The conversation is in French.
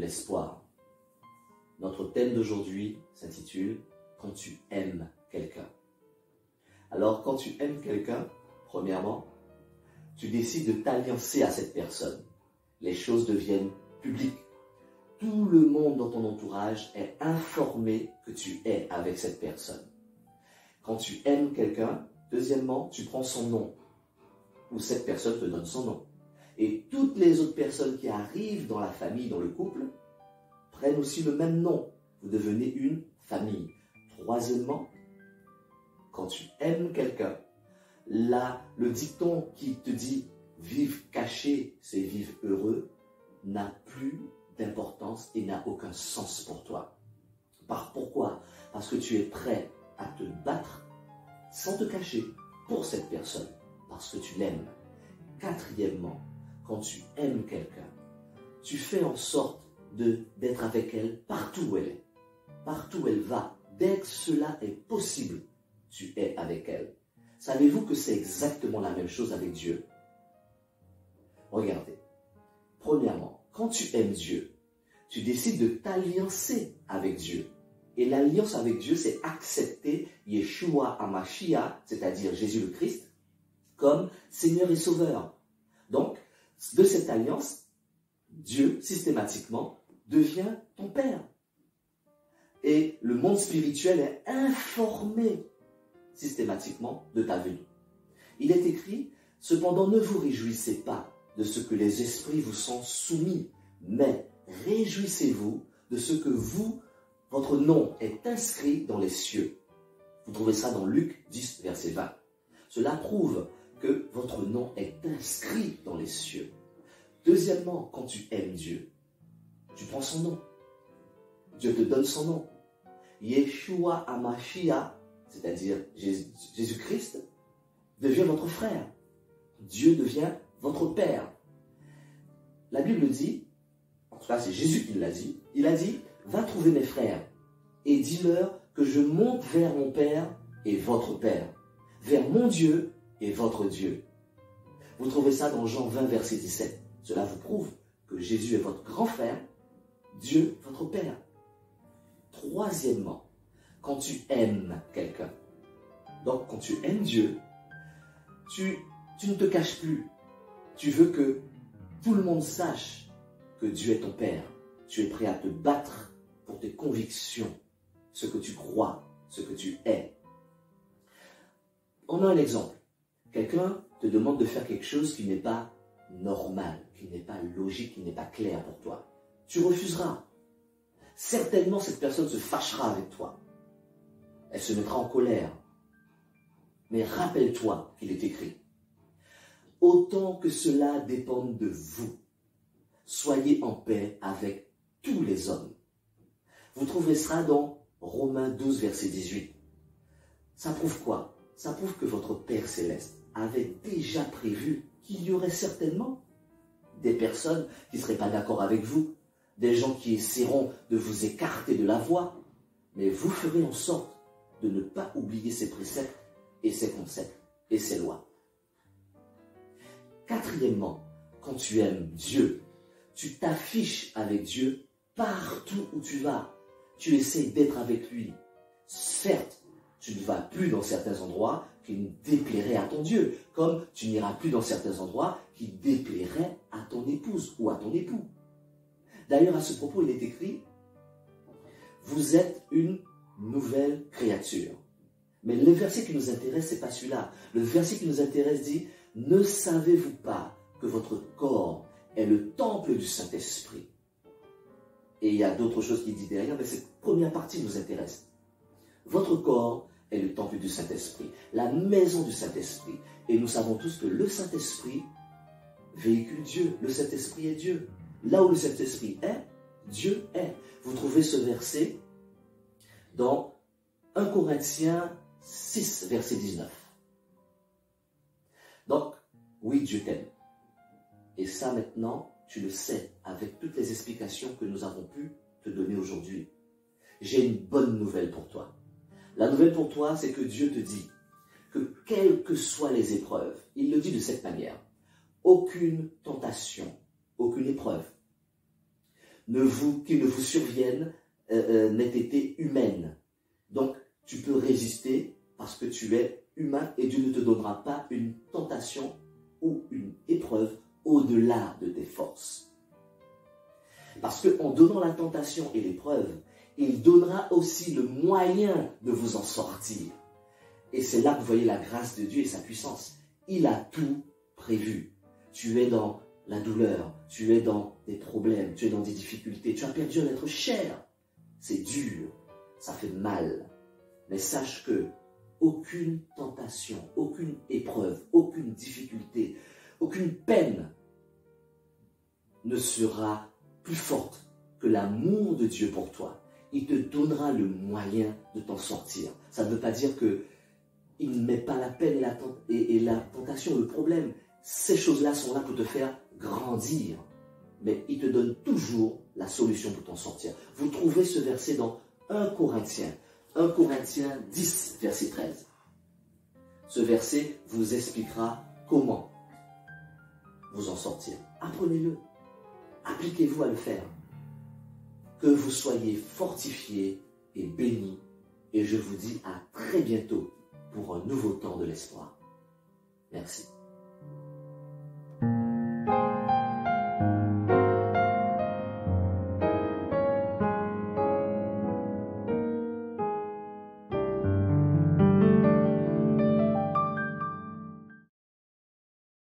l'espoir. Notre thème d'aujourd'hui s'intitule « Quand tu aimes quelqu'un ». Alors, quand tu aimes quelqu'un, premièrement, tu décides de t'alliancer à cette personne. Les choses deviennent publiques. Tout le monde dans ton entourage est informé que tu es avec cette personne. Quand tu aimes quelqu'un, deuxièmement, tu prends son nom, ou cette personne te donne son nom. Et toutes les autres personnes qui arrivent dans la famille, dans le couple, prennent aussi le même nom. Vous devenez une famille. Troisièmement, quand tu aimes quelqu'un, là, le dicton qui te dit « vivre caché, c'est vivre heureux » n'a plus d'importance et n'a aucun sens pour toi. Pourquoi? Parce que tu es prêt à te battre sans te cacher pour cette personne, parce que tu l'aimes. Quatrièmement, quand tu aimes quelqu'un, tu fais en sorte d'être avec elle partout où elle est, partout où elle va. Dès que cela est possible, tu es avec elle. Savez-vous que c'est exactement la même chose avec Dieu? Regardez. Premièrement, quand tu aimes Dieu, tu décides de t'alliancer avec Dieu. Et l'alliance avec Dieu, c'est accepter Yeshua HaMashiach, c'est-à-dire Jésus le Christ, comme Seigneur et Sauveur. Donc, de cette alliance, Dieu, systématiquement, devient ton Père. Et le monde spirituel est informé systématiquement de ta venue. Il est écrit, « Cependant, ne vous réjouissez pas de ce que les esprits vous sont soumis, mais réjouissez-vous de ce que votre nom est inscrit dans les cieux. » Vous trouvez ça dans Luc 10, verset 20. Cela prouve que votre nom est inscrit dans les cieux. Deuxièmement, quand tu aimes Dieu, tu prends son nom. Dieu te donne son nom. Yeshua HaMashiach, c'est-à-dire Jésus-Christ, devient votre frère. Dieu devient votre Père. La Bible dit, en tout cas c'est Jésus qui l'a dit, il a dit, « Va trouver mes frères et dis-leur que je monte vers mon Père et votre Père, vers mon Dieu et votre Dieu. » Vous trouvez ça dans Jean 20, verset 17. Cela vous prouve que Jésus est votre grand frère, Dieu votre Père. Troisièmement, quand tu aimes quelqu'un, donc quand tu aimes Dieu, tu ne te caches plus. Tu veux que tout le monde sache que Dieu est ton Père. Tu es prêt à te battre pour tes convictions, ce que tu crois, ce que tu es. On a un exemple. Quelqu'un te demande de faire quelque chose qui n'est pas normal, qui n'est pas logique, qui n'est pas clair pour toi. Tu refuseras. Certainement, cette personne se fâchera avec toi. Elle se mettra en colère. Mais rappelle-toi qu'il est écrit. Autant que cela dépende de vous, soyez en paix avec tous les hommes. Vous trouverez ça dans Romains 12, verset 18. Ça prouve quoi? Ça prouve que votre Père Céleste avait déjà prévu qu'il y aurait certainement des personnes qui ne seraient pas d'accord avec vous, des gens qui essaieront de vous écarter de la voie, mais vous ferez en sorte de ne pas oublier ces préceptes et ces concepts et ces lois. Quatrièmement, quand tu aimes Dieu, tu t'affiches avec Dieu partout où tu vas. Tu essaies d'être avec lui. Certes, tu ne vas plus dans certains endroits qui déplairaient à ton Dieu, comme tu n'iras plus dans certains endroits qui déplairaient à ton épouse ou à ton époux. D'ailleurs, à ce propos, il est écrit, « Vous êtes une nouvelle créature. » Mais le verset qui nous intéresse, ce n'est pas celui-là. Le verset qui nous intéresse dit, « Ne savez-vous pas que votre corps est le temple du Saint-Esprit » Et il y a d'autres choses qui dit derrière, mais cette première partie nous intéresse. Votre corps est le temple du Saint-Esprit, la maison du Saint-Esprit. Et nous savons tous que le Saint-Esprit véhicule Dieu. Le Saint-Esprit est Dieu. Là où le Saint-Esprit est, Dieu est. Vous trouvez ce verset dans 1 Corinthiens 6, verset 19. Donc, oui, Dieu t'aime. Et ça, maintenant, tu le sais avec toutes les explications que nous avons pu te donner aujourd'hui. J'ai une bonne nouvelle pour toi. La nouvelle pour toi, c'est que Dieu te dit que quelles que soient les épreuves, il le dit de cette manière, aucune tentation, aucune épreuve qui ne vous survienne n'ait été humaine. Donc, tu peux résister parce que tu es humain et Dieu ne te donnera pas une tentation ou une épreuve au-delà de tes forces. Parce qu'en donnant la tentation et l'épreuve, il donnera aussi le moyen de vous en sortir. Et c'est là que vous voyez la grâce de Dieu et sa puissance. Il a tout prévu. Tu es dans la douleur, tu es dans des problèmes, tu es dans des difficultés, tu as perdu un être cher. C'est dur, ça fait mal. Mais sache que aucune tentation, aucune épreuve, aucune difficulté, aucune peine ne sera plus forte que l'amour de Dieu pour toi. Il te donnera le moyen de t'en sortir. Ça ne veut pas dire qu'il ne met pas la peine et la tentation, le problème. Ces choses-là sont là pour te faire grandir. Mais il te donne toujours la solution pour t'en sortir. Vous trouvez ce verset dans 1 Corinthiens 10, verset 13. Ce verset vous expliquera comment vous en sortir. Apprenez-le. Appliquez-vous à le faire. Que vous soyez fortifiés et bénis. Et je vous dis à très bientôt pour un nouveau temps de l'espoir. Merci.